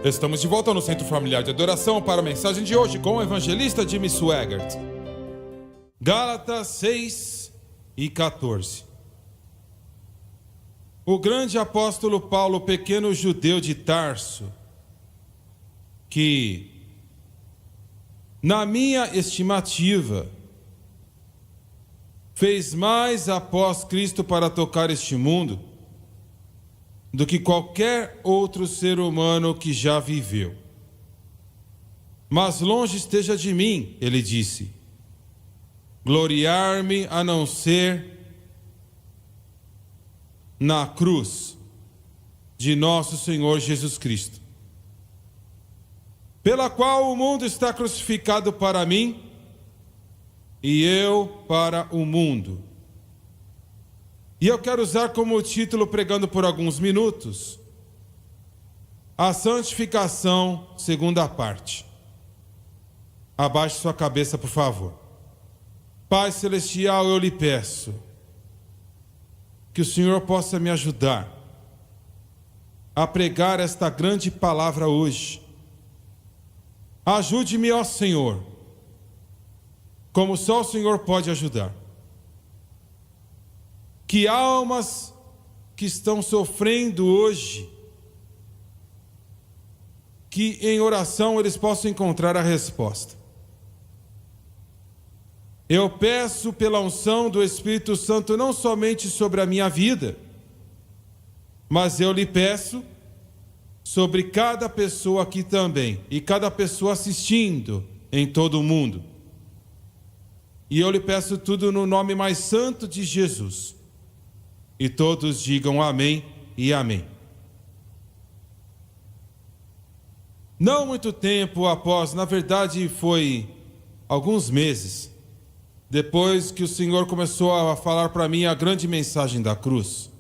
Estamos de volta no Centro Familiar de Adoração para a mensagem de hoje com o evangelista Jimmy Swaggart. Gálatas 6 e 14. O grande apóstolo Paulo, pequeno judeu de Tarso, que, na minha estimativa, fez mais após Cristo para tocar este mundo do que qualquer outro ser humano que já viveu. Mas longe esteja de mim, ele disse, gloriar-me a não ser na cruz de nosso Senhor Jesus Cristo, pela qual o mundo está crucificado para mim e eu para o mundo. E eu quero usar como título, pregando por alguns minutos, a santificação, segunda parte. Abaixe sua cabeça, por favor. Pai Celestial, eu lhe peço que o Senhor possa me ajudar a pregar esta grande palavra hoje. Ajude-me, ó Senhor, como só o Senhor pode ajudar. Que almas que estão sofrendo hoje, que em oração eles possam encontrar a resposta. Eu peço pela unção do Espírito Santo não somente sobre a minha vida, mas eu lhe peço sobre cada pessoa aqui também, e cada pessoa assistindo em todo o mundo. E eu lhe peço tudo no nome mais santo de Jesus. E todos digam amém e amém. Não muito tempo após, na verdade foi alguns meses, depois que o Senhor começou a falar para mim a grande mensagem da cruz,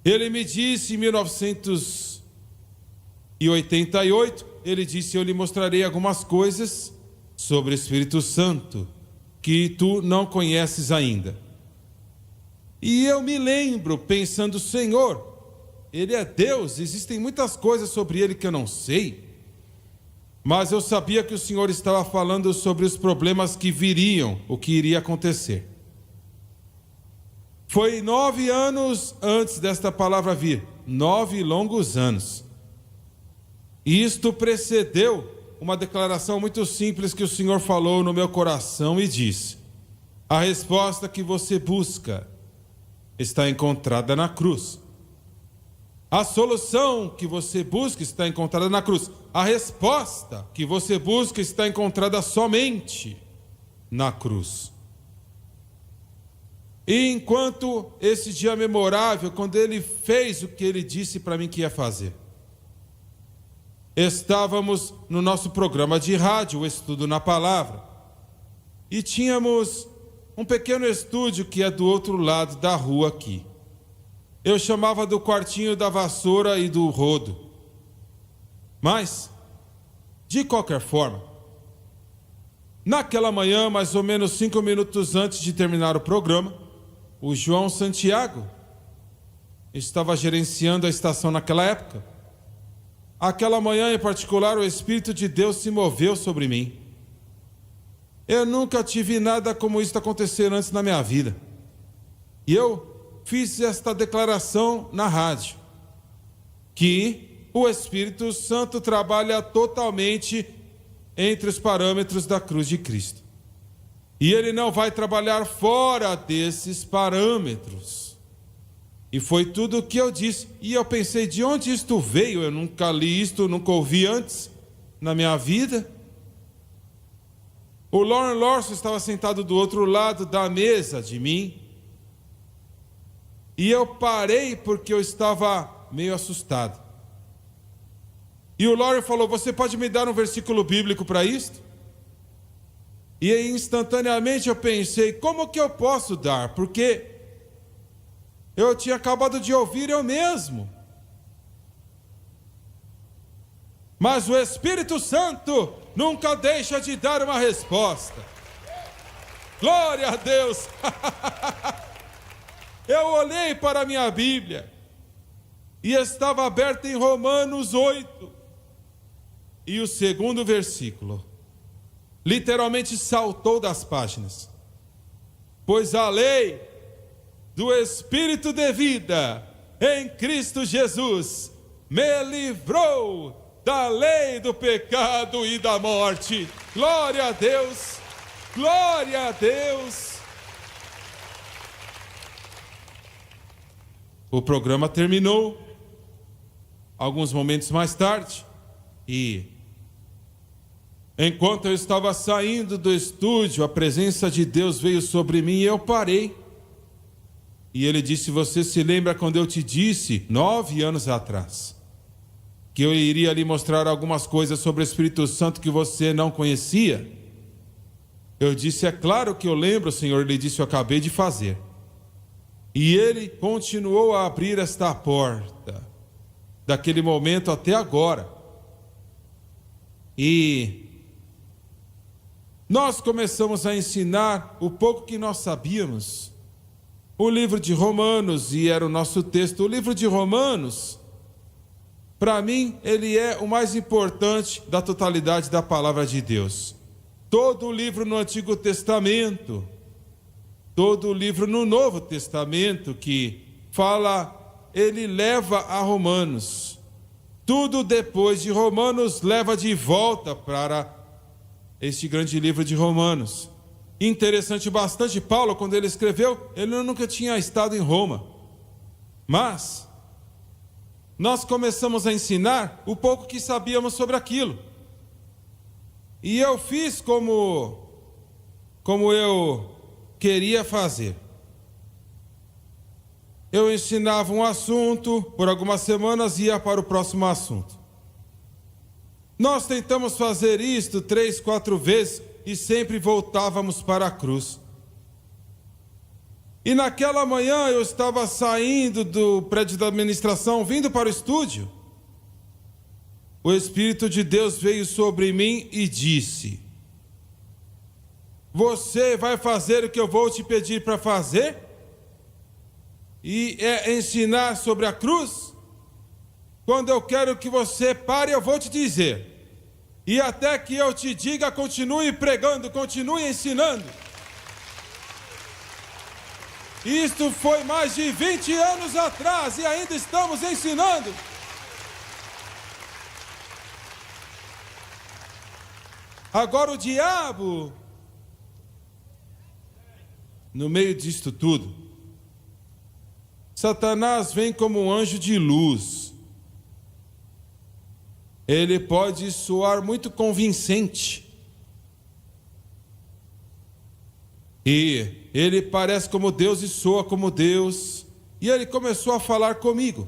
Ele me disse em 1988, Ele disse, eu lhe mostrarei algumas coisas sobre o Espírito Santo que tu não conheces ainda. E eu me lembro pensando, Senhor, Ele é Deus, existem muitas coisas sobre Ele que eu não sei, mas eu sabia que o Senhor estava falando sobre os problemas que viriam, o que iria acontecer. Foi 9 anos antes desta palavra vir, 9 longos anos. E isto precedeu uma declaração muito simples que o Senhor falou no meu coração e disse, a resposta que você busca está encontrada na cruz. A solução que você busca está encontrada na cruz. A resposta que você busca está encontrada somente na cruz. E enquanto esse dia memorável, quando Ele fez o que Ele disse para mim que ia fazer, estávamos no nosso programa de rádio, o Estudo na Palavra, e tínhamos um pequeno estúdio que é do outro lado da rua aqui. Eu chamava do quartinho da vassoura e do rodo. Mas, de qualquer forma, naquela manhã, mais ou menos 5 minutos antes de terminar o programa, o João Santiago estava gerenciando a estação naquela época. Aquela manhã em particular, o Espírito de Deus se moveu sobre mim. Eu nunca tive nada como isso acontecer antes na minha vida. E eu fiz esta declaração na rádio, que o Espírito Santo trabalha totalmente entre os parâmetros da cruz de Cristo. E Ele não vai trabalhar fora desses parâmetros. E foi tudo o que eu disse. E eu pensei, de onde isto veio? Eu nunca li isto, nunca ouvi antes na minha vida. O Lauren Lawson estava sentado do outro lado da mesa de mim. E eu parei porque eu estava meio assustado. E o Lauren falou, você pode me dar um versículo bíblico para isto? E aí, instantaneamente eu pensei, como que eu posso dar? Porque eu tinha acabado de ouvir eu mesmo. Mas o Espírito Santo nunca deixa de dar uma resposta. Glória a Deus! Eu olhei para a minha Bíblia e estava aberta em Romanos 8. E o segundo versículo literalmente saltou das páginas. Pois a lei do Espírito de vida em Cristo Jesus me livrou da lei do pecado e da morte. Glória a Deus! Glória a Deus! O programa terminou alguns momentos mais tarde e, enquanto eu estava saindo do estúdio, a presença de Deus veio sobre mim e eu parei. E ele disse: você se lembra quando eu te disse, 9 anos atrás, que eu iria lhe mostrar algumas coisas sobre o Espírito Santo que você não conhecia? Eu disse: é claro que eu lembro, Senhor. Ele disse: eu acabei de fazer. E ele continuou a abrir esta porta, daquele momento até agora. E nós começamos a ensinar o pouco que nós sabíamos. O livro de Romanos, e era o nosso texto. O livro de Romanos, para mim, ele é o mais importante da totalidade da palavra de Deus. Todo o livro no Antigo Testamento, todo o livro no Novo Testamento que fala, ele leva a Romanos. Tudo depois de Romanos leva de volta para este grande livro de Romanos. Interessante bastante, Paulo, quando ele escreveu, ele nunca tinha estado em Roma. Mas nós começamos a ensinar o pouco que sabíamos sobre aquilo. E eu fiz como eu queria fazer. Eu ensinava um assunto, por algumas semanas ia para o próximo assunto. Nós tentamos fazer isto 3, 4 vezes e sempre voltávamos para a cruz. E naquela manhã eu estava saindo do prédio da administração, vindo para o estúdio. O Espírito de Deus veio sobre mim e disse: você vai fazer o que eu vou te pedir para fazer? E é ensinar sobre a cruz? Quando eu quero que você pare, eu vou te dizer. E até que eu te diga, continue pregando, continue ensinando. Isto foi mais de 20 anos atrás e ainda estamos ensinando. Agora o diabo, no meio disto tudo, Satanás vem como um anjo de luz. Ele pode soar muito convincente. E ele parece como Deus e soa como Deus. E ele começou a falar comigo.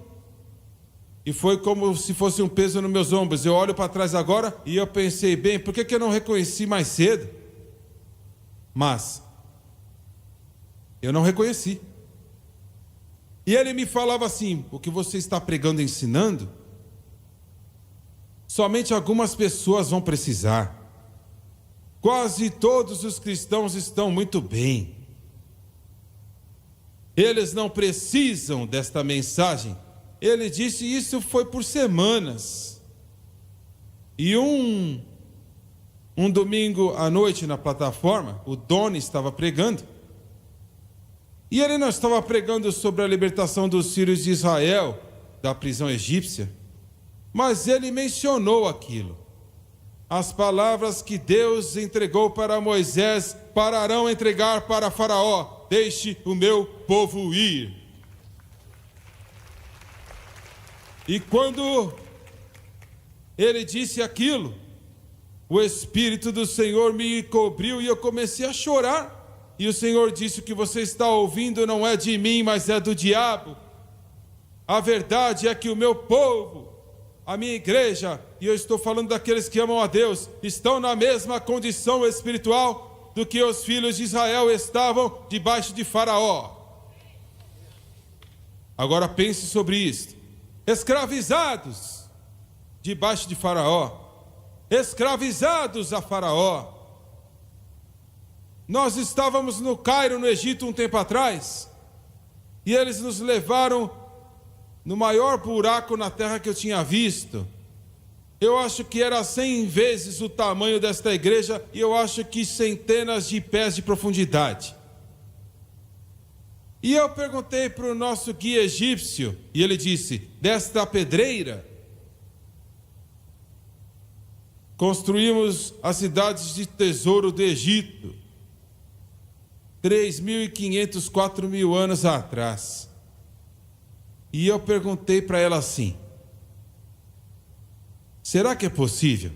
E foi como se fosse um peso nos meus ombros. Eu olho para trás agora e eu pensei, bem, por que eu não reconheci mais cedo? Mas eu não reconheci. E ele me falava assim: o que você está pregando e ensinando, somente algumas pessoas vão precisar. Quase todos os cristãos estão muito bem. Eles não precisam desta mensagem. Ele disse isso foi por semanas. E um domingo à noite na plataforma, o Doni estava pregando. E ele não estava pregando sobre a libertação dos filhos de Israel da prisão egípcia, mas ele mencionou aquilo. As palavras que Deus entregou para Moisés para Arão entregar para Faraó: deixe o meu povo ir. E quando ele disse aquilo, o Espírito do Senhor me cobriu e eu comecei a chorar. E o Senhor disse: o que você está ouvindo não é de mim, mas é do diabo. A verdade é que o meu povo, a minha igreja, e eu estou falando daqueles que amam a Deus, estão na mesma condição espiritual do que os filhos de Israel estavam debaixo de Faraó. Agora pense sobre isto: escravizados debaixo de Faraó, escravizados a Faraó. Nós estávamos no Cairo, no Egito, um tempo atrás, e eles nos levaram no maior buraco na terra que eu tinha visto. Eu acho que era 100 vezes o tamanho desta igreja e eu acho que centenas de pés de profundidade. E eu perguntei para o nosso guia egípcio e ele disse: desta pedreira construímos as cidades de tesouro do Egito, 3.500, 4.000 anos atrás. E eu perguntei para ela assim: será que é possível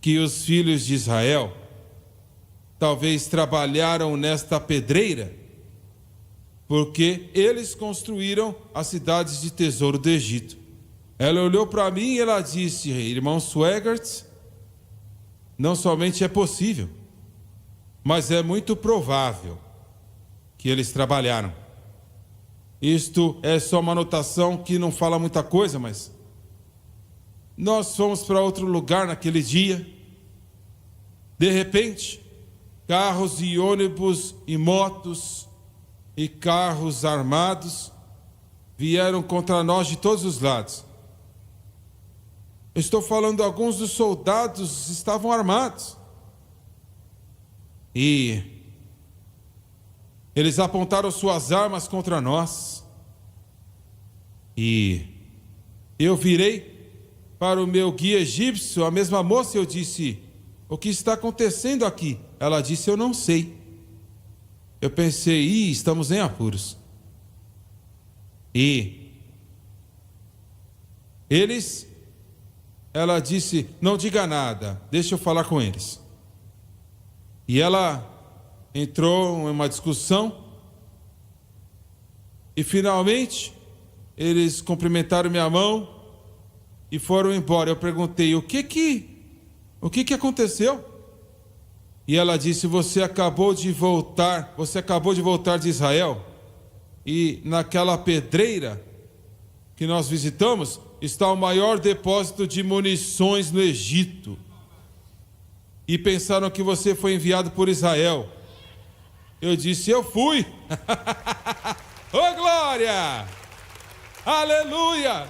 que os filhos de Israel talvez trabalharam nesta pedreira porque eles construíram as cidades de tesouro do Egito? Ela olhou para mim e ela disse: irmão Swegert, não somente é possível, mas é muito provável que eles trabalharam. Isto é só uma anotação que não fala muita coisa, mas nós fomos para outro lugar naquele dia. De repente, carros e ônibus e motos e carros armados vieram contra nós de todos os lados. Eu estou falando, alguns dos soldados estavam armados. E eles apontaram suas armas contra nós. E eu virei para o meu guia egípcio, a mesma moça, eu disse: o que está acontecendo aqui? Ela disse: eu não sei. Eu pensei: estamos em apuros. E ela disse: não diga nada, deixa eu falar com eles. E ela entrou em uma discussão e finalmente eles cumprimentaram minha mão e foram embora. Eu perguntei: o que aconteceu? E ela disse: você acabou de voltar de Israel, e naquela pedreira que nós visitamos está o maior depósito de munições no Egito. E pensaram que você foi enviado por Israel. Eu disse: eu fui. Oh, glória! Aleluia!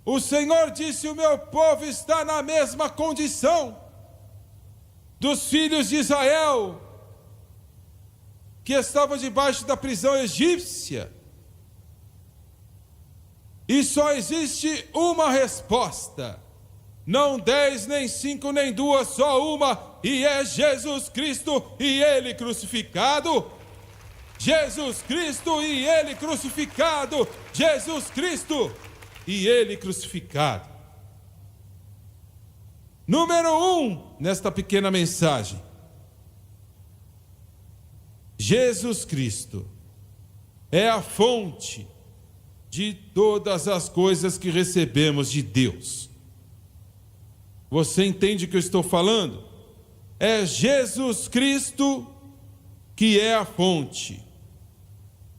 O Senhor disse: o meu povo está na mesma condição dos filhos de Israel, que estavam debaixo da prisão egípcia. E só existe uma resposta. Não 10, nem 5, nem 2, só uma, e é Jesus Cristo e Ele crucificado. Jesus Cristo e Ele crucificado. Jesus Cristo e Ele crucificado. Número 1, nesta pequena mensagem: Jesus Cristo é a fonte de todas as coisas que recebemos de Deus. Você entende o que eu estou falando? É Jesus Cristo que é a fonte.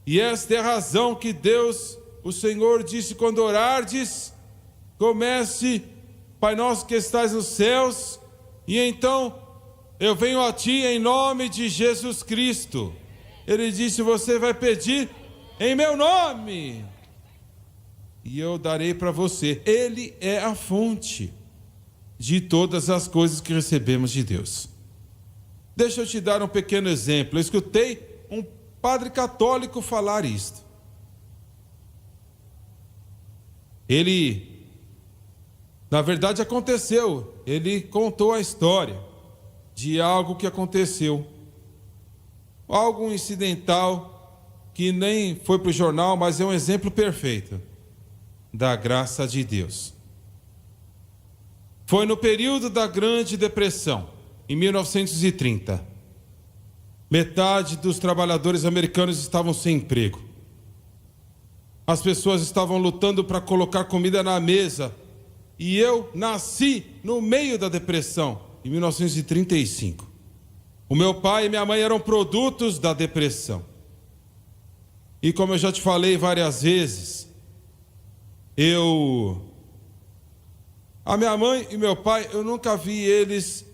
E esta é a razão que Deus, o Senhor, disse: quando orardes, comece: Pai nosso que estais nos céus, e então eu venho a ti em nome de Jesus Cristo. Ele disse: você vai pedir em meu nome, e eu darei para você. Ele é a fonte de todas as coisas que recebemos de Deus. Deixa eu te dar um pequeno exemplo. Eu escutei um padre católico falar isto. Ele, na verdade, aconteceu. Ele contou a história de algo que aconteceu. Algo incidental que nem foi para o jornal, mas é um exemplo perfeito da graça de Deus. Foi no período da Grande Depressão, em 1930. Metade dos trabalhadores americanos estavam sem emprego. As pessoas estavam lutando para colocar comida na mesa. E eu nasci no meio da depressão, em 1935. O meu pai e minha mãe eram produtos da depressão. E como eu já te falei várias vezes, a minha mãe e meu pai, eu nunca vi eles,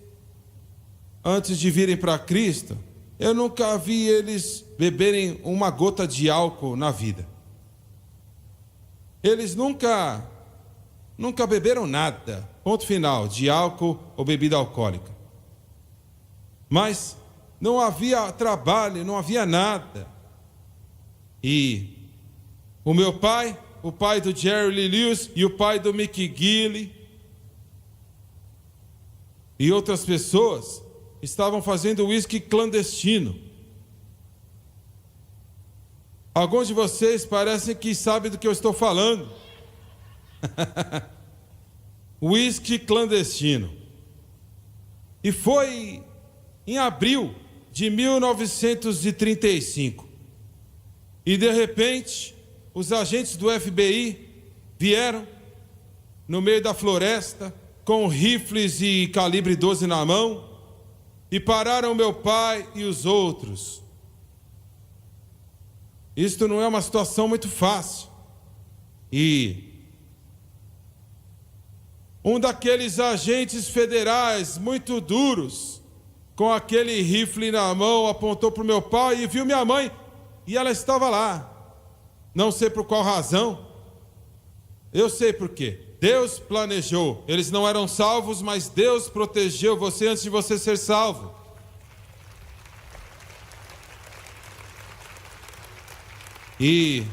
antes de virem para Cristo, eu nunca vi eles beberem uma gota de álcool na vida. Eles nunca beberam nada, ponto final, de álcool ou bebida alcoólica. Mas não havia trabalho, não havia nada. E o meu pai, o pai do Jerry Lee Lewis e o pai do Mickey Gilley e outras pessoas estavam fazendo uísque clandestino. Alguns de vocês parecem que sabem do que eu estou falando. Uísque clandestino. E foi em abril de 1935. E de repente, os agentes do FBI vieram no meio da floresta com rifles e calibre 12 na mão e pararam meu pai e os outros. Isto não é uma situação muito fácil. E um daqueles agentes federais muito duros, com aquele rifle na mão, apontou para o meu pai e viu minha mãe, e ela estava lá. Não sei por qual razão. Eu sei por quê. Deus planejou. Eles não eram salvos, mas Deus protegeu você antes de você ser salvo. E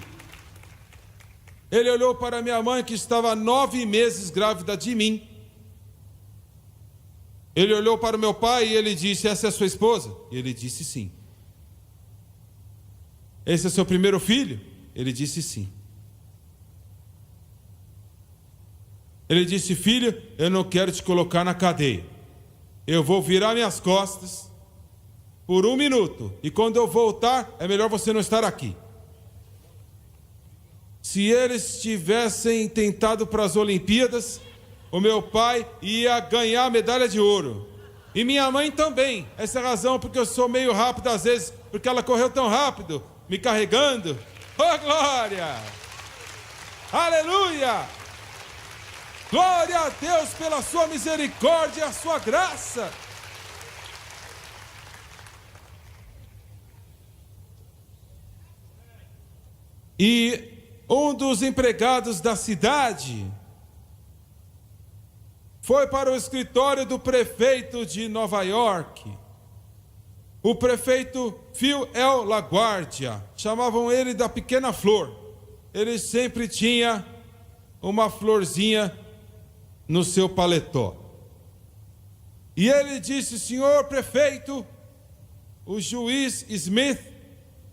ele olhou para minha mãe, que estava 9 meses grávida de mim. Ele olhou para o meu pai e ele disse: essa é a sua esposa? E ele disse sim. Esse é seu primeiro filho? Ele disse sim. Ele disse: filho, eu não quero te colocar na cadeia. Eu vou virar minhas costas por 1 minuto. E quando eu voltar, é melhor você não estar aqui. Se eles tivessem tentado para as Olimpíadas, o meu pai ia ganhar a medalha de ouro. E minha mãe também. Essa é a razão porque eu sou meio rápido às vezes, porque ela correu tão rápido, me carregando. Oh, glória! Aleluia! Glória a Deus pela sua misericórdia e a sua graça. E um dos empregados da cidade foi para o escritório do prefeito de Nova York. O prefeito Phil L. LaGuardia, chamavam ele da Pequena Flor. Ele sempre tinha uma florzinha no seu paletó. E ele disse: senhor prefeito, o juiz Smith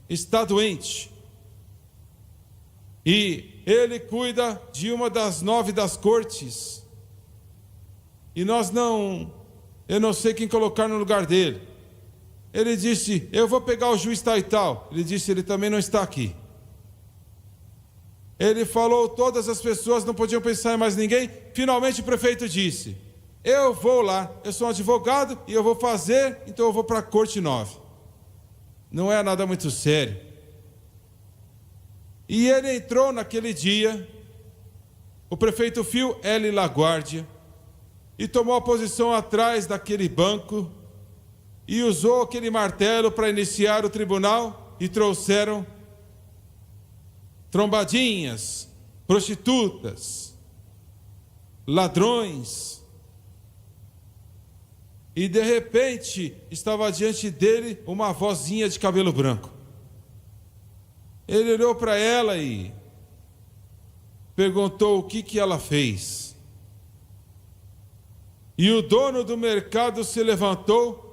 está doente. E ele cuida de uma das 9 das cortes. E eu não sei quem colocar no lugar dele. Ele disse: eu vou pegar o juiz tal e tal. Ele disse: ele também não está aqui. Ele falou, todas as pessoas não podiam pensar em mais ninguém. Finalmente o prefeito disse: eu vou lá, eu sou um advogado e eu vou fazer, então eu vou para a corte 9. Não é nada muito sério. E ele entrou naquele dia, o prefeito Phil L. LaGuardia, e tomou a posição atrás daquele banco e usou aquele martelo para iniciar o tribunal, e trouxeram trombadinhas, prostitutas, ladrões. E de repente estava diante dele uma vozinha de cabelo branco. Ele olhou para ela e perguntou o que ela fez. E o dono do mercado se levantou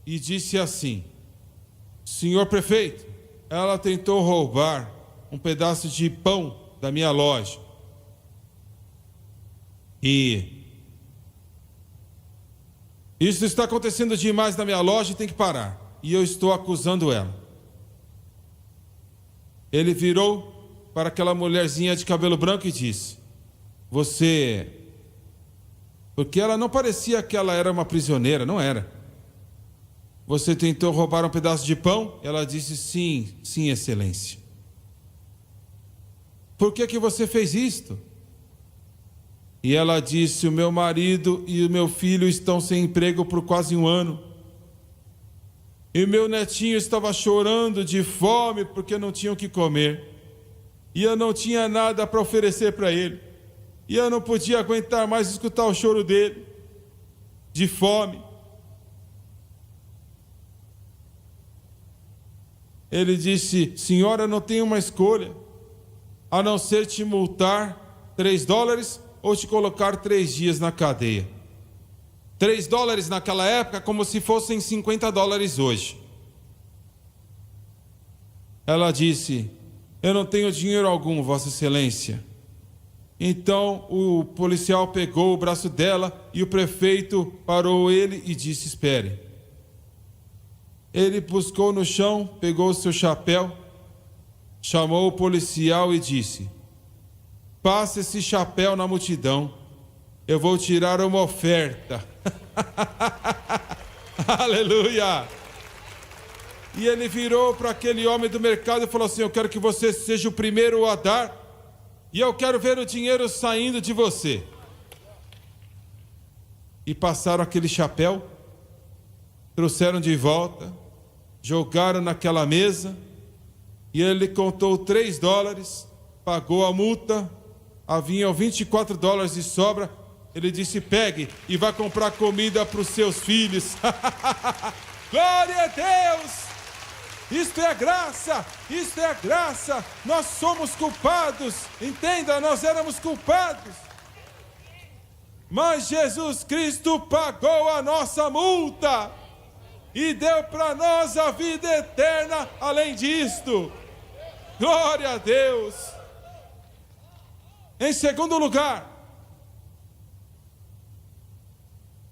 e disse assim: senhor prefeito, ela tentou roubar um pedaço de pão da minha loja. E isso está acontecendo demais na minha loja e tem que parar. E eu estou acusando ela. Ele virou para aquela mulherzinha de cabelo branco e disse: você... Porque ela não parecia que ela era uma prisioneira, não era. Você tentou roubar um pedaço de pão? Ela disse: sim, sim, excelência. Por que você fez isto? E ela disse: o meu marido e o meu filho estão sem emprego por quase 1 ano. E meu netinho estava chorando de fome porque não tinha o que comer. E eu não tinha nada para oferecer para ele. E eu não podia aguentar mais escutar o choro dele, de fome. Ele disse: senhora, eu não tenho uma escolha, a não ser te multar $3 ou te colocar 3 dias na cadeia. $3 naquela época, como se fossem $50 hoje. Ela disse: eu não tenho dinheiro algum, Vossa Excelência. Então o policial pegou o braço dela e o prefeito parou ele e disse: espere. Ele buscou no chão, pegou o seu chapéu, chamou o policial e disse: passe esse chapéu na multidão, eu vou tirar uma oferta. Aleluia! E ele virou para aquele homem do mercado e falou assim: eu quero que você seja o primeiro a dar, e eu quero ver o dinheiro saindo de você. E passaram aquele chapéu, trouxeram de volta, jogaram naquela mesa, e ele contou $3, pagou a multa, haviam $24 de sobra. Ele disse: pegue e vá comprar comida para os seus filhos. Glória a Deus! Isto é graça, isto é graça. Nós somos culpados, entenda, nós éramos culpados. Mas Jesus Cristo pagou a nossa multa e deu para nós a vida eterna além disto. Glória a Deus. Em segundo lugar,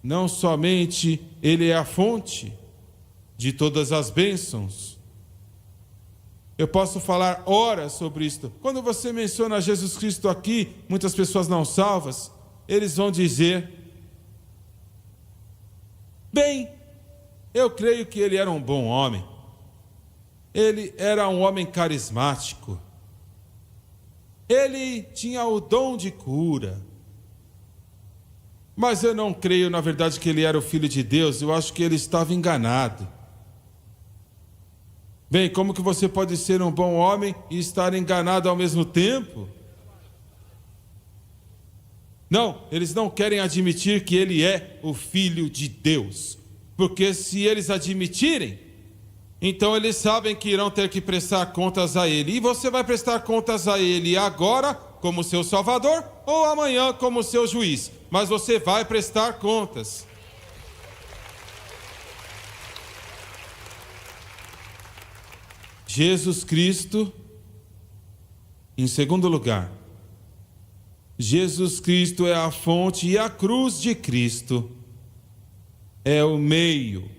não somente Ele é a fonte de todas as bênçãos. Eu posso falar horas sobre isto. Quando você menciona Jesus Cristo aqui, muitas pessoas não salvas, eles vão dizer: bem, eu creio que ele era um bom homem. Ele era um homem carismático. Ele tinha o dom de cura. Mas eu não creio, na verdade, que ele era o Filho de Deus. Eu acho que ele estava enganado. Bem, como que você pode ser um bom homem e estar enganado ao mesmo tempo? Não, eles não querem admitir que ele é o Filho de Deus. Porque se eles admitirem, então eles sabem que irão ter que prestar contas a ele. E você vai prestar contas a ele agora como seu Salvador ou amanhã como seu juiz. Mas você vai prestar contas. Jesus Cristo, em segundo lugar, Jesus Cristo é a fonte e a cruz de Cristo é o meio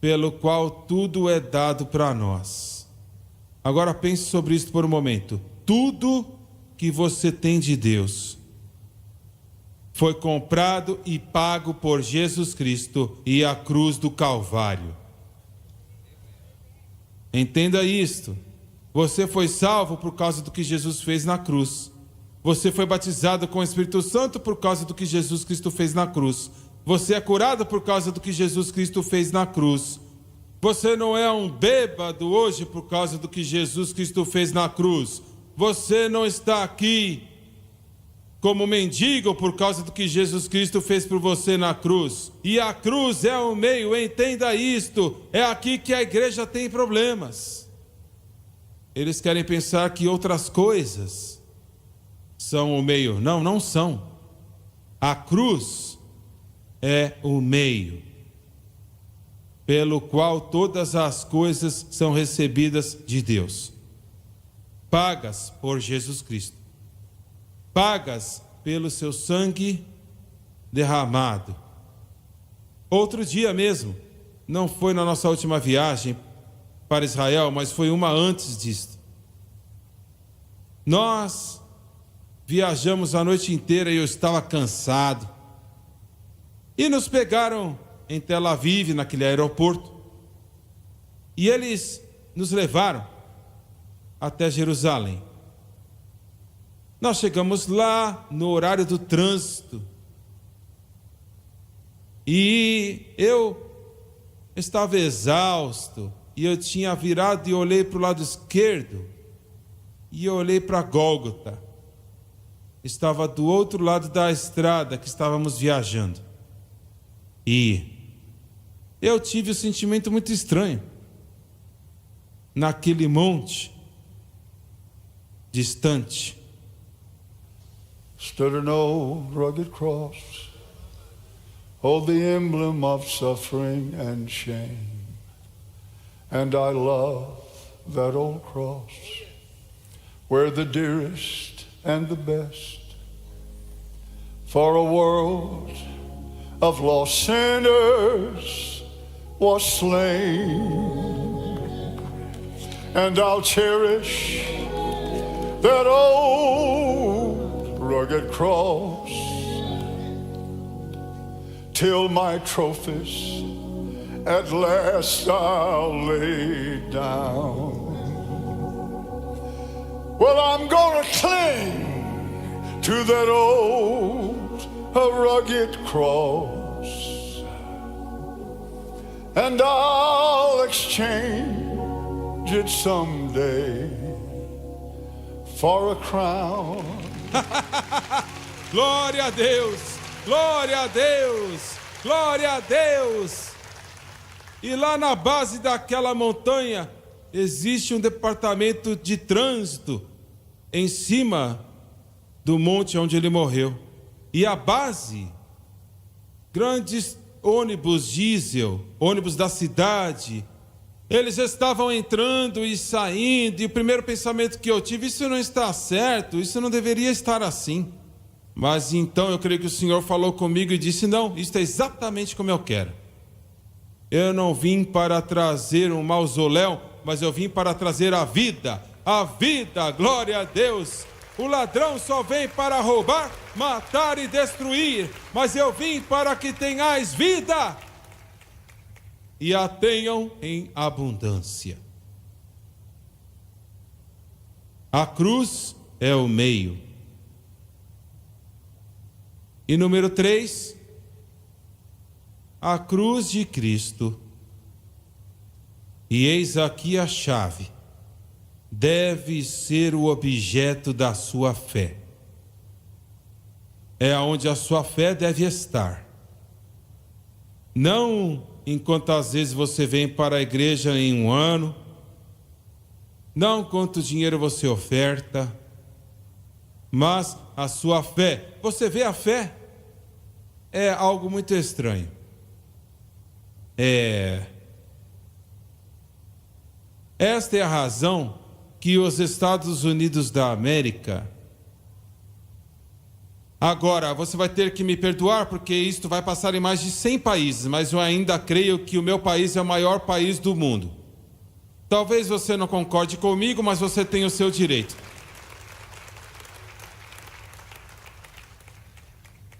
pelo qual tudo é dado para nós. Agora pense sobre isso por um momento. Tudo que você tem de Deus foi comprado e pago por Jesus Cristo e a cruz do Calvário. Entenda isto. Você foi salvo por causa do que Jesus fez na cruz. Você foi batizado com o Espírito Santo por causa do que Jesus Cristo fez na cruz. Você é curado por causa do que Jesus Cristo fez na cruz. Você não é um bêbado hoje por causa do que Jesus Cristo fez na cruz. Você não está aqui como mendigo por causa do que Jesus Cristo fez por você na cruz. E a cruz é o meio, entenda isto. É aqui que a igreja tem problemas. Eles querem pensar que outras coisas são o meio. Não, não são. A cruz é o meio pelo qual todas as coisas são recebidas de Deus, pagas por Jesus Cristo, pagas pelo seu sangue derramado. Outro dia mesmo, não foi na nossa última viagem para Israel, mas foi uma antes disto. Nós viajamos a noite inteira e eu estava cansado. E nos pegaram em Tel Aviv, naquele aeroporto. E eles nos levaram até Jerusalém. Nós chegamos lá no horário do trânsito. E eu estava exausto, e eu tinha virado e olhei para o lado esquerdo, e eu olhei para Gólgota. Estava do outro lado da estrada que estávamos viajando. E eu tive um sentimento muito estranho. Naquele monte distante stood an old rugged cross, oh, the emblem of suffering and shame. And I love that old cross, where the dearest and the best for a world of lost sinners was slain. And I'll cherish that old rugged cross till my trophies at last I'll lay down. Well, I'm gonna cling to that old rugged cross, and I'll exchange it someday for a crown. Glória a Deus, glória a Deus, glória a Deus. E lá na base daquela montanha existe um departamento de trânsito em cima do monte onde ele morreu. E a base, grandes ônibus diesel, ônibus da cidade, eles estavam entrando e saindo, e o primeiro pensamento que eu tive: isso não está certo, isso não deveria estar assim. Mas então eu creio que o Senhor falou comigo e disse: não, isso é exatamente como eu quero. Eu não vim para trazer um mausoléu, mas eu vim para trazer a vida, glória a Deus. O ladrão só vem para roubar, matar e destruir, mas eu vim para que tenhais vida e a tenham em abundância. A cruz é o meio. E número 3, a cruz de Cristo. E eis aqui a chave. Deve ser o objeto da sua fé. É onde a sua fé deve estar. Não enquanto às vezes você vem para a igreja em um ano, não quanto dinheiro você oferta, mas a sua fé. Você vê, a fé é algo muito estranho. Esta é a razão que os Estados Unidos da América... Agora, você vai ter que me perdoar, porque isto vai passar em mais de 100 países, mas eu ainda creio que o meu país é o maior país do mundo. Talvez você não concorde comigo, mas você tem o seu direito.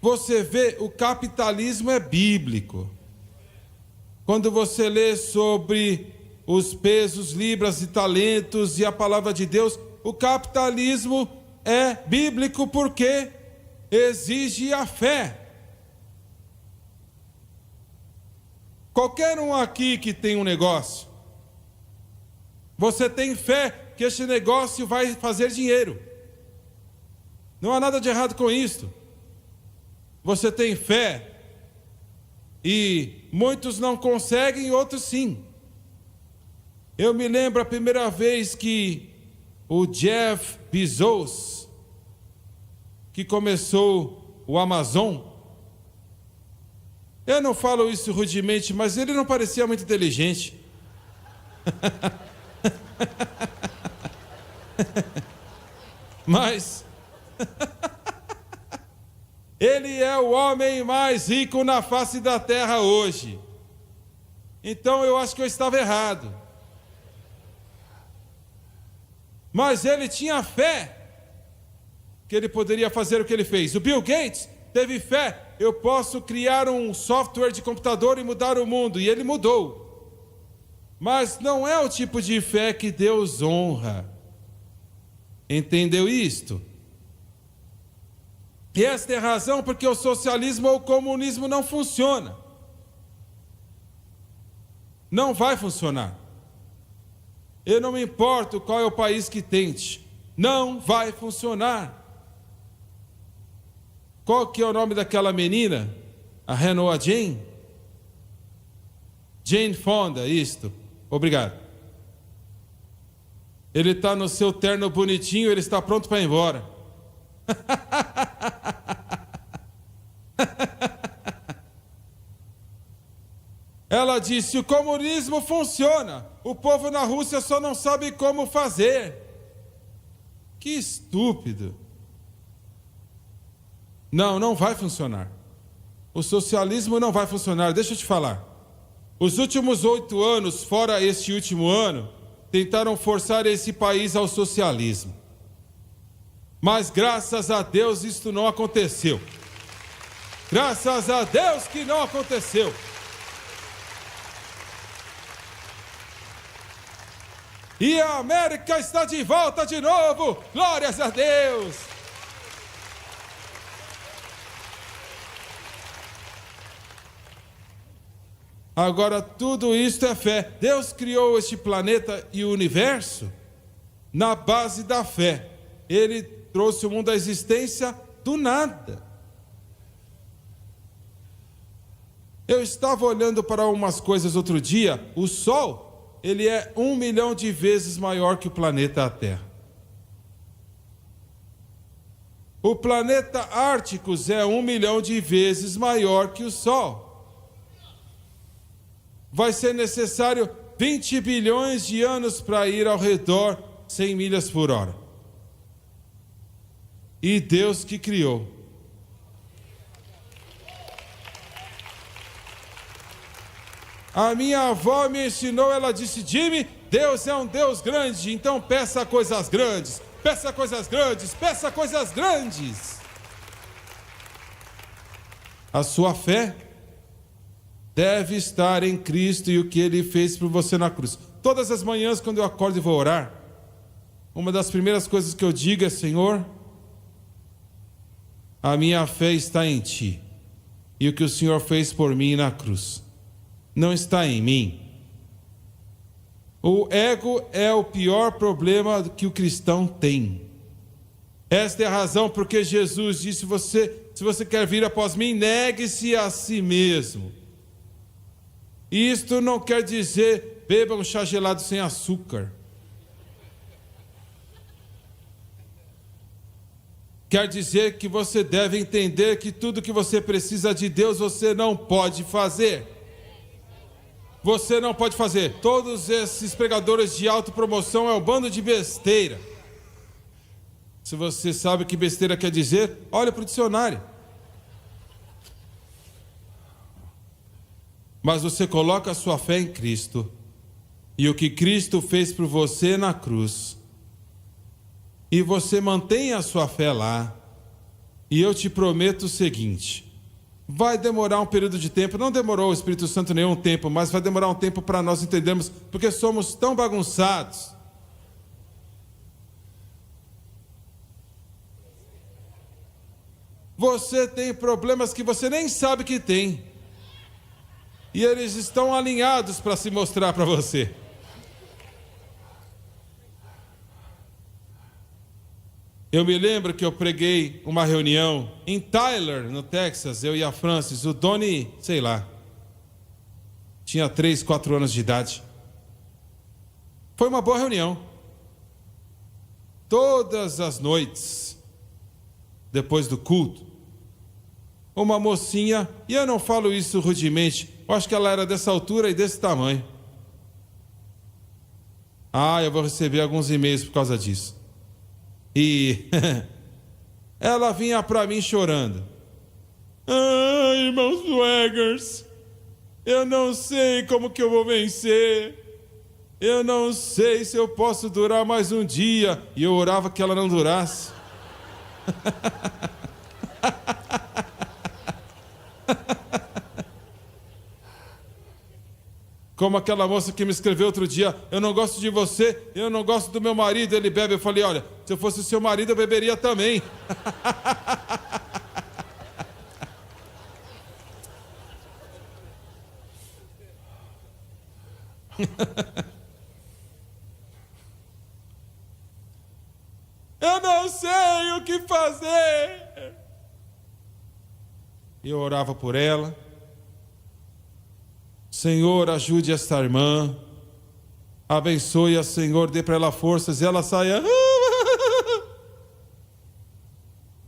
Você vê, o capitalismo é bíblico. Quando você lê sobre os pesos, libras e talentos e a palavra de Deus, o capitalismo é bíblico porque exige a fé. Qualquer um aqui que tem um negócio, você tem fé que este negócio vai fazer dinheiro. Não há nada de errado com isso. Você tem fé, e muitos não conseguem, outros sim. Eu me lembro a primeira vez que o Jeff Bezos, que começou o Amazon, eu não falo isso rudemente, mas ele não parecia muito inteligente. Mas ele é o homem mais rico na face da terra hoje. Então eu acho que eu estava errado. Mas ele tinha fé que ele poderia fazer o que ele fez. O Bill Gates teve fé: eu posso criar um software de computador e mudar o mundo. E ele mudou. Mas não é o tipo de fé que Deus honra. Entendeu isto? E esta é a razão porque o socialismo ou o comunismo não funciona. Não vai funcionar. Eu não me importo qual é o país que tente. Não vai funcionar. Qual que é o nome daquela menina? A Renoa Jane? Jane Fonda, isto. Obrigado. Ele está no seu terno bonitinho, ele está pronto para ir embora. Ela disse: o comunismo funciona, o povo na Rússia só não sabe como fazer. Que estúpido. Não vai funcionar. O socialismo não vai funcionar. Deixa eu te falar. Os últimos 8 anos, fora este último ano, tentaram forçar esse país ao socialismo. Mas graças a Deus isto não aconteceu. Graças a Deus que não aconteceu. E a América está de volta de novo. Glórias a Deus. Agora, tudo isto é fé. Deus criou este planeta e o universo na base da fé. Ele trouxe o mundo à existência do nada. Eu estava olhando para umas coisas outro dia. O Sol, ele é 1 milhão de vezes maior que o planeta Terra. O planeta Árticos é 1 milhão de vezes maior que o Sol. Vai ser necessário 20 bilhões de anos para ir ao redor 100 milhas por hora. E Deus que criou. A minha avó me ensinou, ela disse: Jimmy, Deus é um Deus grande, então peça coisas grandes, peça coisas grandes, peça coisas grandes. A sua fé deve estar em Cristo e o que Ele fez por você na cruz. Todas as manhãs, quando eu acordo e vou orar, uma das primeiras coisas que eu digo é: Senhor, a minha fé está em Ti, e o que o Senhor fez por mim na cruz não está em mim. O ego é o pior problema que o cristão tem. Esta é a razão porque Jesus disse: se você quer vir após mim, negue-se a si mesmo. Isto não quer dizer beba um chá gelado sem açúcar. Quer dizer que você deve entender que tudo que você precisa de Deus você não pode fazer. Você não pode fazer. Todos esses pregadores de autopromoção é um bando de besteira. Se você sabe o que besteira quer dizer, olha para o dicionário. Mas você coloca a sua fé em Cristo e o que Cristo fez por você na cruz, e você mantém a sua fé lá, e eu te prometo o seguinte: vai demorar um período de tempo, não demorou o Espírito Santo nenhum tempo, mas vai demorar um tempo para nós entendermos, porque somos tão bagunçados. Você tem problemas que você nem sabe que tem, e eles estão alinhados para se mostrar para você. Eu me lembro que eu preguei uma reunião em Tyler, no Texas, eu e a Francis, o Doni, sei lá, tinha 3, 4 anos de idade. Foi uma boa reunião. Todas as noites, depois do culto, uma mocinha, e eu não falo isso rudemente, eu acho que ela era dessa altura e desse tamanho. Eu vou receber alguns e-mails por causa disso. E ela vinha para mim chorando. Irmãos Swaggers, eu não sei como que eu vou vencer. Eu não sei se eu posso durar mais um dia. E eu orava que ela não durasse. Como aquela moça que me escreveu outro dia: eu não gosto de você, eu não gosto do meu marido, ele bebe. Eu falei: olha, se eu fosse o seu marido, eu beberia também. Eu não sei o que fazer. Eu orava por ela. Senhor, ajude esta irmã. Abençoe-a, Senhor, dê para ela forças. E ela saia.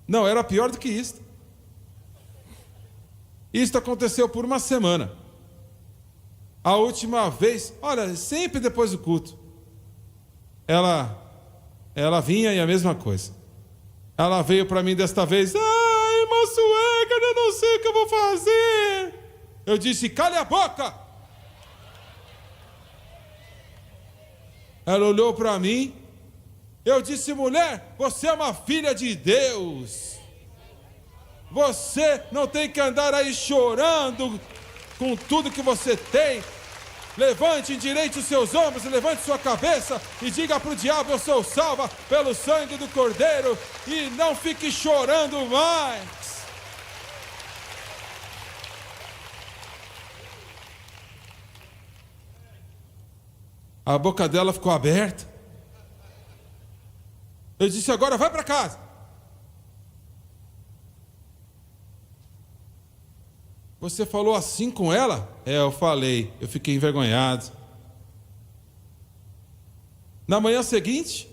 Não, era pior do que isso. Isto aconteceu por uma semana. A última vez, olha, sempre depois do culto, ela vinha e a mesma coisa. Ela veio para mim desta vez. Ai, irmã Sueger, eu não sei o que eu vou fazer. Eu disse, cale a boca. Ela olhou para mim. Eu disse, mulher, você é uma filha de Deus. Você não tem que andar aí chorando com tudo que você tem. Levante, endireite os seus ombros, levante sua cabeça e diga para o diabo, eu sou salva pelo sangue do Cordeiro, e não fique chorando mais. A boca dela ficou aberta. Eu disse, agora vai para casa. Você falou assim com ela? Eu falei, eu fiquei envergonhado. Na manhã seguinte,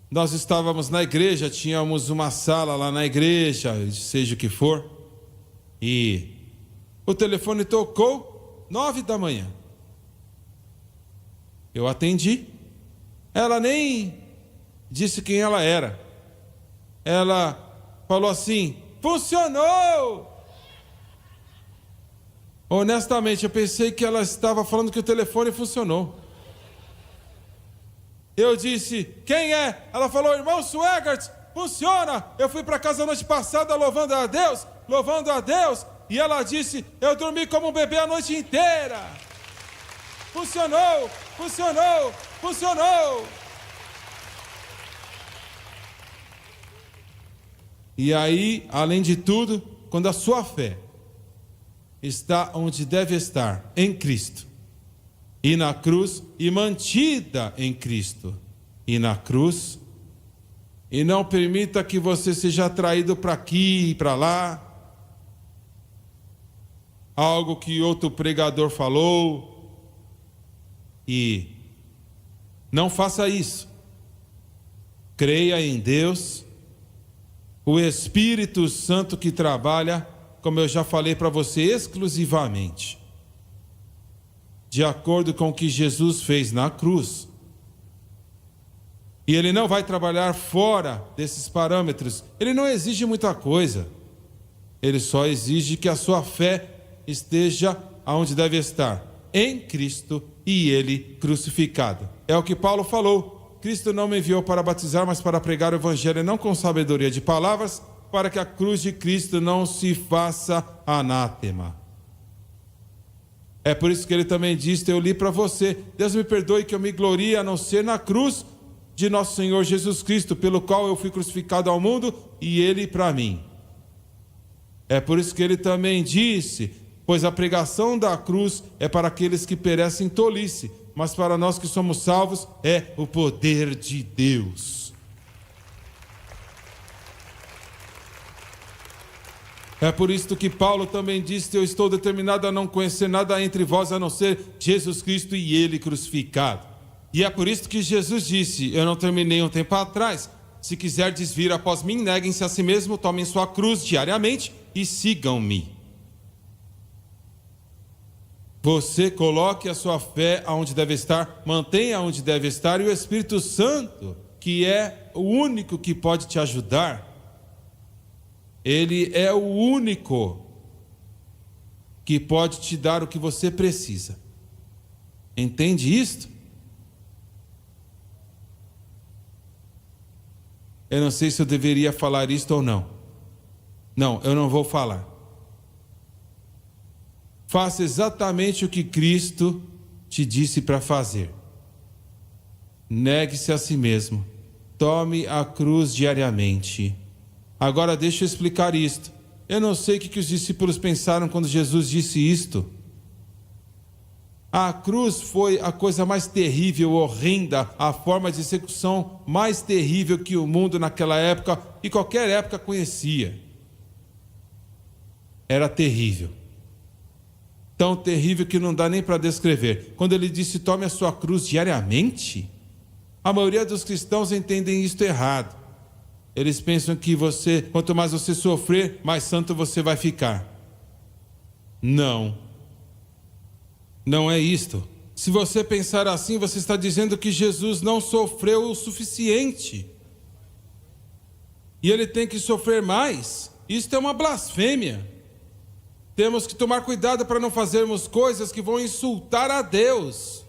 nós estávamos na igreja, tínhamos uma sala lá na igreja, seja o que for, e o telefone tocou 9 da manhã. Eu atendi. Ela nem disse quem ela era. Ela falou assim, funcionou! Honestamente, eu pensei que ela estava falando que o telefone funcionou. Eu disse, quem é? Ela falou, irmão Swegert, funciona. Eu fui para casa a noite passada louvando a Deus. E ela disse, eu dormi como um bebê a noite inteira. Funcionou. E aí, além de tudo, quando a sua fé está onde deve estar, em Cristo, e na cruz, e mantida em Cristo, e na cruz, e não permita que você seja atraído para aqui e para lá, algo que outro pregador falou, e não faça isso. Creia em Deus, o Espírito Santo que trabalha, como eu já falei para você, exclusivamente de acordo com o que Jesus fez na cruz. E Ele não vai trabalhar fora desses parâmetros. Ele não exige muita coisa. Ele só exige que a sua fé esteja onde deve estar, em Cristo e Ele crucificado. É o que Paulo falou. Cristo não me enviou para batizar, mas para pregar o Evangelho, não com sabedoria de palavras, para que a cruz de Cristo não se faça anátema. É por isso que ele também disse, eu li para você, Deus me perdoe que eu me glorie a não ser na cruz de nosso Senhor Jesus Cristo, pelo qual eu fui crucificado ao mundo e Ele para mim. É por isso que ele também disse, pois a pregação da cruz é para aqueles que perecem tolice, mas para nós que somos salvos é o poder de Deus. É por isso que Paulo também disse, eu estou determinado a não conhecer nada entre vós, a não ser Jesus Cristo e Ele crucificado. E é por isso que Jesus disse, eu não terminei um tempo atrás, se quiserdes vir após mim, neguem-se a si mesmo, tomem sua cruz diariamente e sigam-me. Você coloque a sua fé aonde deve estar, mantenha onde deve estar, e o Espírito Santo, que é o único que pode te ajudar, Ele é o único que pode te dar o que você precisa. Entende isto? Eu não sei se eu deveria falar isto ou não. Não, eu não vou falar. Faça exatamente o que Cristo te disse para fazer. Negue-se a si mesmo. Tome a cruz diariamente. Agora deixa eu explicar isto. Eu não sei o que os discípulos pensaram quando Jesus disse isto. A cruz foi a coisa mais terrível, horrenda, a forma de execução mais terrível que o mundo naquela época e qualquer época conhecia. Era terrível. Tão terrível que não dá nem para descrever. Quando ele disse, tome a sua cruz diariamente, a maioria dos cristãos entendem isto errado. Eles pensam que quanto mais você sofrer, mais santo você vai ficar. Não. Não é isto. Se você pensar assim, você está dizendo que Jesus não sofreu o suficiente. E ele tem que sofrer mais. Isto é uma blasfêmia. Temos que tomar cuidado para não fazermos coisas que vão insultar a Deus.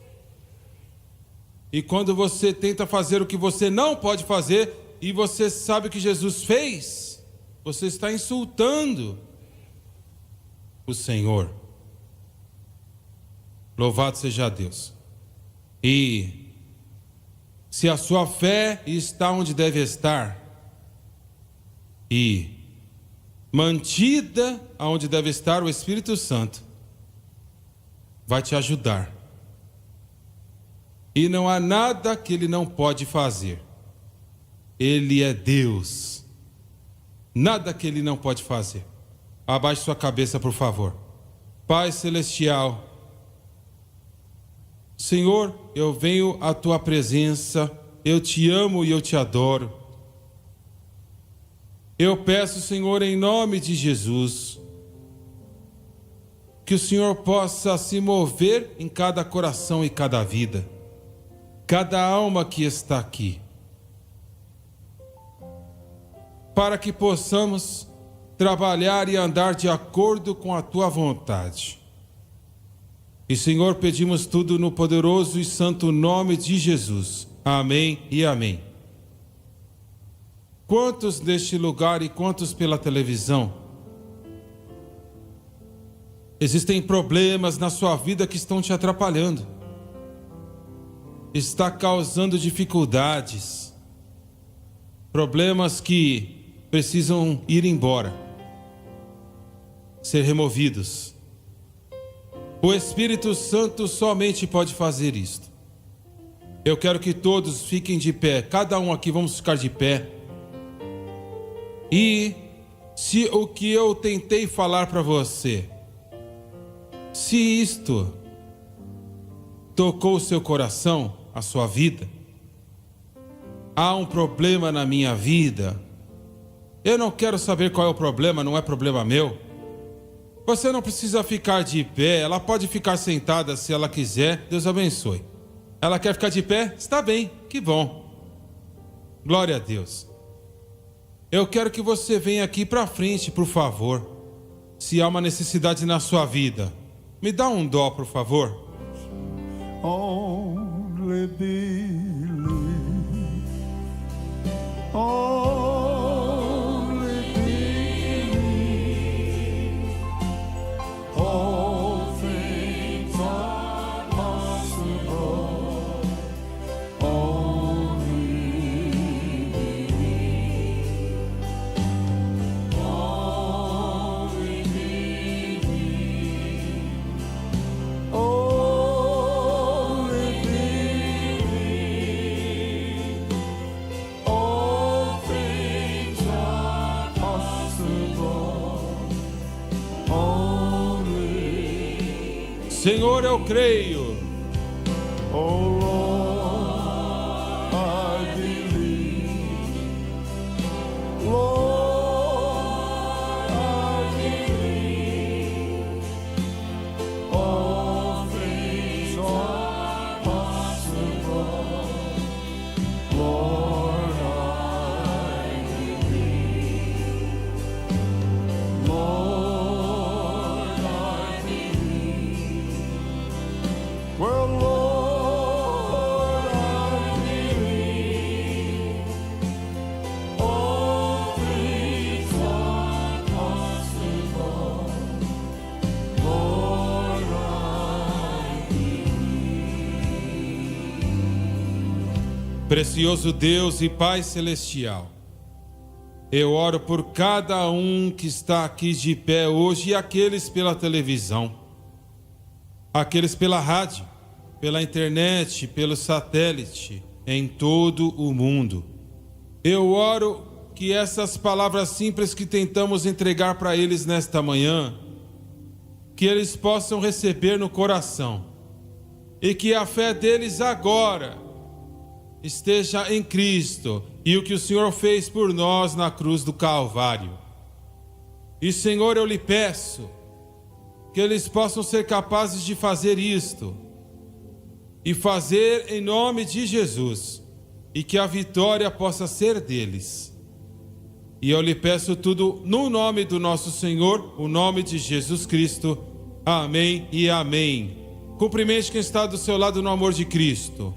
E quando você tenta fazer o que você não pode fazer, e você sabe o que Jesus fez, você está insultando o Senhor. Louvado seja Deus. E se a sua fé está onde deve estar, e mantida aonde deve estar, o Espírito Santo vai te ajudar. E não há nada que ele não pode fazer. Ele é Deus. Nada que ele não pode fazer. Abaixe sua cabeça, por favor. Pai Celestial, Senhor, eu venho à tua presença, eu te amo e eu te adoro. Eu peço, Senhor, em nome de Jesus, que o Senhor possa se mover em cada coração e cada vida, cada alma que está aqui, para que possamos trabalhar e andar de acordo com a tua vontade. E, Senhor, pedimos tudo no poderoso e santo nome de Jesus. Amém e amém. Quantos neste lugar e quantos pela televisão existem problemas na sua vida que estão te atrapalhando? Está causando dificuldades. Problemas que precisam ir embora, ser removidos. O Espírito Santo somente pode fazer isto. Eu quero que todos fiquem de pé. Cada um aqui, vamos ficar de pé. E se o que eu tentei falar para você, se isto tocou o seu coração, a sua vida, há um problema na minha vida, eu não quero saber qual é o problema, não é problema meu. Você não precisa ficar de pé, ela pode ficar sentada se ela quiser, Deus abençoe. Ela quer ficar de pé? Está bem, que bom. Glória a Deus. Eu quero que você venha aqui para frente, por favor. Se há uma necessidade na sua vida, me dá um dó, por favor. Only believe. Only believe. All things are possible. Only believe. Only believe. Only believe. All things are possible. Only. Senhor, eu creio. Oh Lord, I believe. Lord, I believe. All things are possible. Lord, I believe. Lord, I believe. Well, Lord, I believe. All things are possible. Lord, I Precioso Deus e Pai Celestial, eu oro por cada um que está aqui de pé hoje e aqueles pela televisão. aqueles pela rádio, pela internet, pelo satélite, em todo o mundo. Eu oro que essas palavras simples que tentamos entregar para eles nesta manhã, que eles possam receber no coração e que a fé deles agora esteja em Cristo e o que o Senhor fez por nós na cruz do Calvário. E, Senhor, eu lhe peço que eles possam ser capazes de fazer isto e fazer em nome de Jesus, e que a vitória possa ser deles. E eu lhe peço tudo no nome do nosso Senhor, o nome de Jesus Cristo. Amém e amém. Cumprimente quem está do seu lado no amor de Cristo.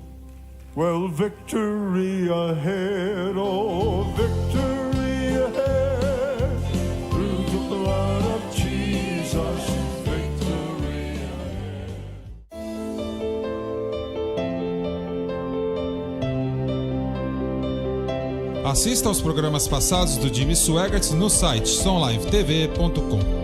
Well, victory ahead, oh, victory ahead. Through the blood of Jesus, victory ahead. Assista aos programas passados do Jimmy Swaggart no site sonlivetv.com.